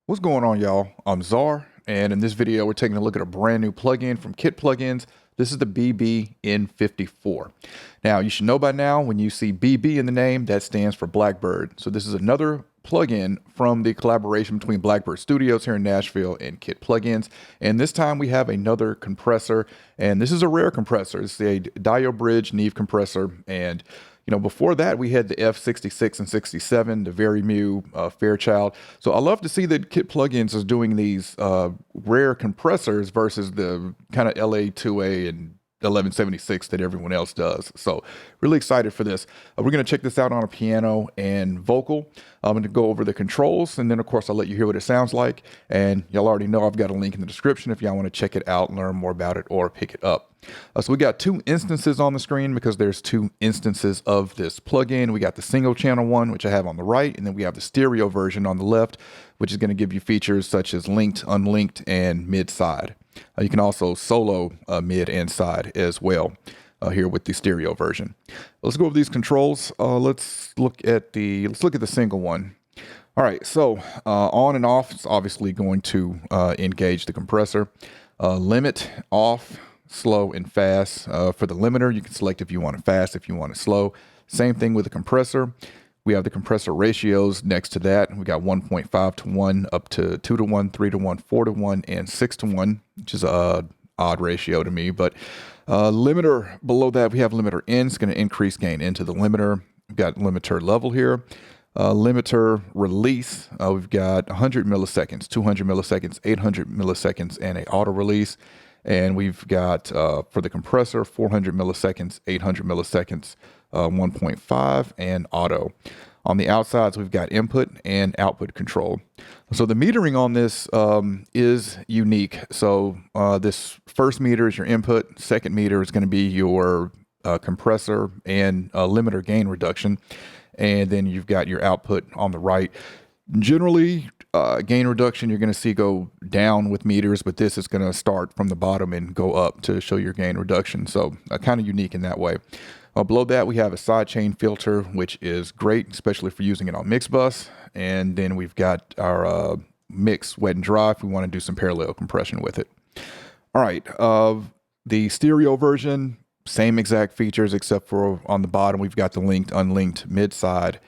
What's going on, y'all? I'm Czar, and in this video, we're taking a look at a brand new plugin from Kit Plugins. This is the BB N54. Now, you should know by now, when you see BB in the name, that stands for Blackbird. So this is another plugin from the collaboration between Blackbird Studios here in Nashville and Kit Plugins. And this time we have another compressor, and this is a rare compressor. It's a diode bridge Neve compressor, and before that, we had the F66 and 67, the Very Mew Fairchild. So I love to see that Kit Plugins is doing these rare compressors versus the kind of LA2A and 1176 that everyone else does. So really excited for this. We're going to check this out on a piano and vocal. I'm going to go over the controls, and then of course I'll let you hear what it sounds like. And y'all already know I've got a link in the description if y'all want to check it out and learn more about it or pick it up. So we got two instances on the screen because there's two instances of this plugin. We got the single channel one, which I have on the right, and then we have the stereo version on the left, which is going to give you features such as linked, unlinked, and mid-side. You can also solo mid and side as well here with the stereo version. Let's go over these controls. Let's look at the single one. All right, so on and off is obviously going to engage the compressor. Limit, off, slow, and fast. For the limiter, you can select if you want it fast, if you want it slow. Same thing with the compressor. We have the compressor ratios next to that. We got 1.5 to 1 up to 2 to 1, 3 to 1, 4 to 1, and 6 to 1, which is a odd ratio to me. But limiter below that, we have limiter in. It's going to increase gain into the limiter. We've got limiter level here. Limiter release, we've got 100 milliseconds, 200 milliseconds, 800 milliseconds, and a auto release. And we've got, for the compressor, 400 milliseconds, 800 milliseconds, 1.5, and auto. On the outsides, we've got input and output control. So the metering on this is unique. So this first meter is your input. Second meter is going to be your compressor and limiter gain reduction. And then you've got your output on the right. Generally, gain reduction you're going to see go down with meters, but this is going to start from the bottom and go up to show your gain reduction. So kind of unique in that way. Below that, we have a sidechain filter, which is great, especially for using it on mix bus. And then we've got our mix wet and dry if we want to do some parallel compression with it. All right, the stereo version, same exact features, except for on the bottom, we've got the linked, unlinked, mid-side,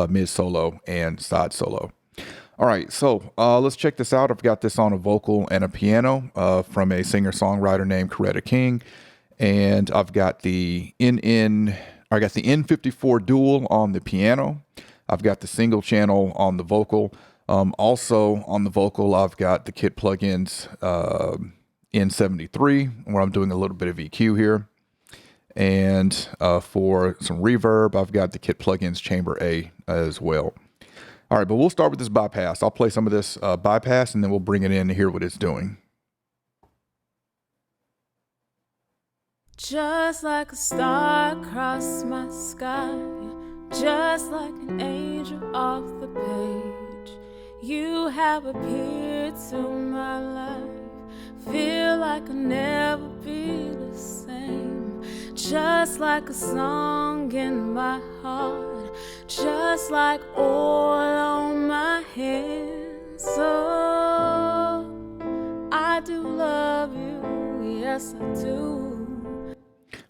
mid-solo, and side solo. All right, so let's check this out. I've got this on a vocal and a piano from a singer-songwriter named Coretta King. And I've got the N54 dual on the piano. I've got the single channel on the vocal. Also on the vocal, I've got the Kit Plugins N73, where I'm doing a little bit of EQ here. And for some reverb, I've got the Kit Plugins Chamber A as well. All right, but we'll start with this bypass. I'll play some of this bypass, and then we'll bring it in to hear what it's doing. Just like a star across my sky, just like an angel off the page, you have appeared to my life. Feel like I'll never be the same. Just like a song in my heart, just like oil on my hands. So I do love you, yes I do.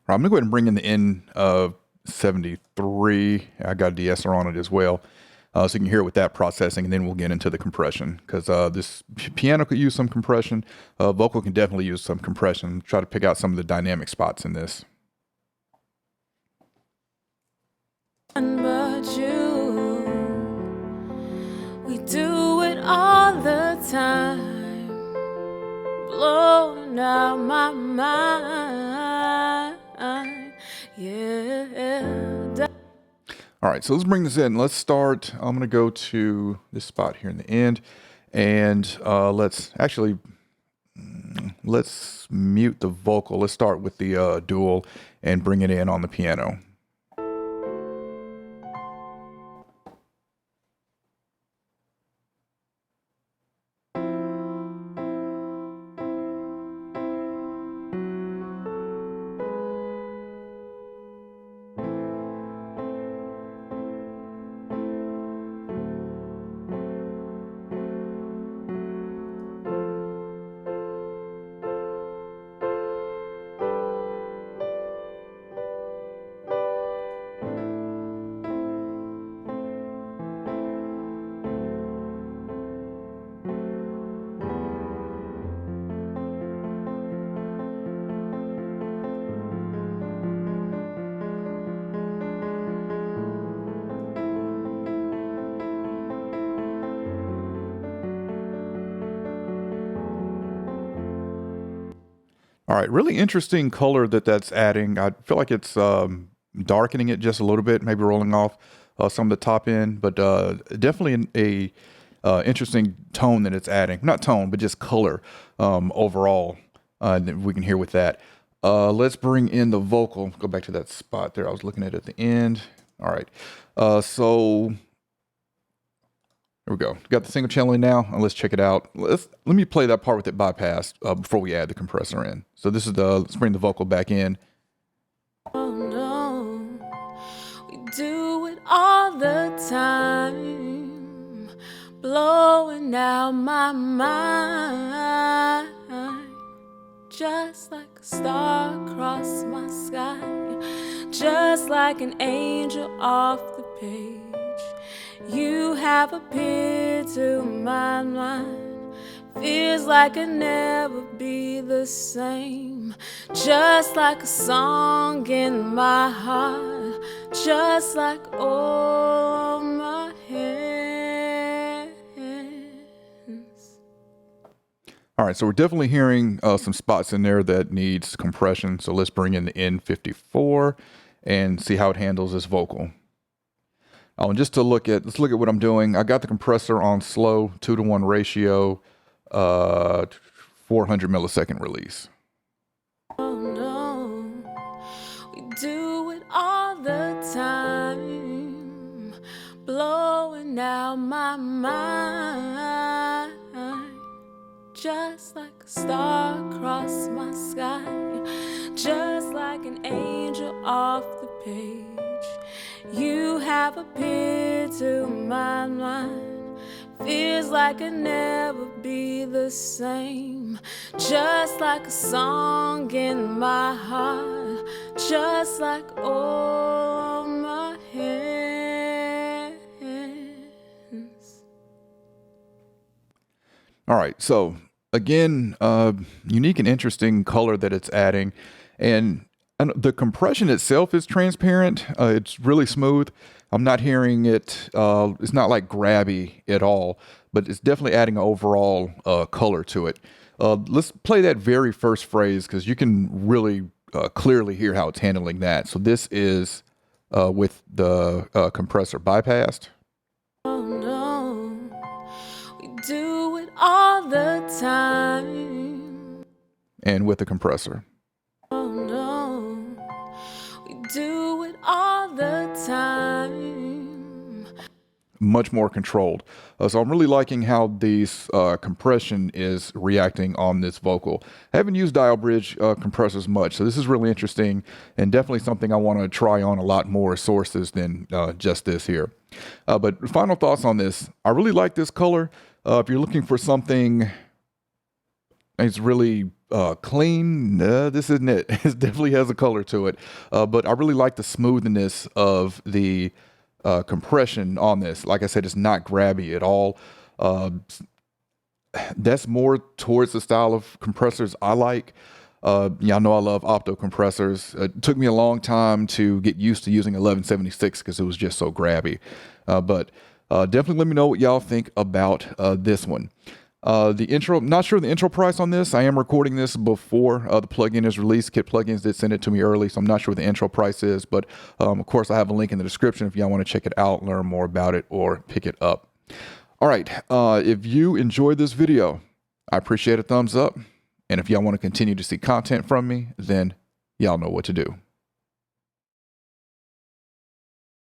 Right, I'm gonna go ahead and bring in the N73. I got a de-esser on it as well. So you can hear it with that processing, and then we'll get into the compression, because this piano could use some compression. Vocal can definitely use some compression. Try to pick out some of the dynamic spots in this. But you, we do it all the time, blowing out my mind, yeah. All right, so let's bring this in. Let's start. I'm going to go to this spot here in the end, and let's mute the vocal. Let's start with the dual and bring it in on the piano. All right, really interesting color that's adding. I feel like it's darkening it just a little bit, maybe rolling off some of the top end, but definitely a interesting tone that it's adding. Not tone, but just color overall that we can hear with that. Let's bring in the vocal. Go back to that spot there I was looking at the end. All right, so there we go. Got the single channel in now, and let's check it out. Let me play that part with it bypassed before we add the compressor in. So this is let's bring the vocal back in. Oh no, we do it all the time, blowing out my mind, just like a star across my sky, just like an angel off the page. You have appeared to my mind, feels like it'll never be the same, just like a song in my heart, just like all my hands. All right, so we're definitely hearing some spots in there that needs compression. So let's bring in the N54 and see how it handles this vocal. Oh, and just to let's look at what I'm doing. I got the compressor on slow, 2-to-1 ratio, 400 millisecond release. Oh no, we do it all the time, blowing out my mind, just like a star across my sky, just like an angel off the page. You have appeared to my mind, feels like it'll never be the same, just like a song in my heart, just like all my hands. All right, so again, unique and interesting color that it's adding, and the compression itself is transparent. It's really smooth. I'm not hearing it. It's not like grabby at all, but it's definitely adding an overall color to it. Let's play that very first phrase because you can really clearly hear how it's handling that. So this is with the compressor bypassed. Oh no, we do it all the time. And with the compressor. Oh no, we do it all the time. Much more controlled. So I'm really liking how these compression is reacting on this vocal. I haven't used dial bridge compressors much, so this is really interesting and definitely something I want to try on a lot more sources than just this here. But final thoughts on this. I really like this color. If you're looking for something it's really clean, this isn't it. It definitely has a color to it. But I really like the smoothness of the compression on this. Like I said, it's not grabby at all. That's more towards the style of compressors I like. Y'all know I love opto compressors. It took me a long time to get used to using 1176 because it was just so grabby. But definitely let me know what y'all think about this one. The intro, not sure the intro price on this. I am recording this before the plugin is released. Kit Plugins did send it to me early, so I'm not sure what the intro price is. But of course, I have a link in the description if y'all want to check it out, learn more about it, or pick it up. All right, if you enjoyed this video, I appreciate a thumbs up. And if y'all want to continue to see content from me, then y'all know what to do.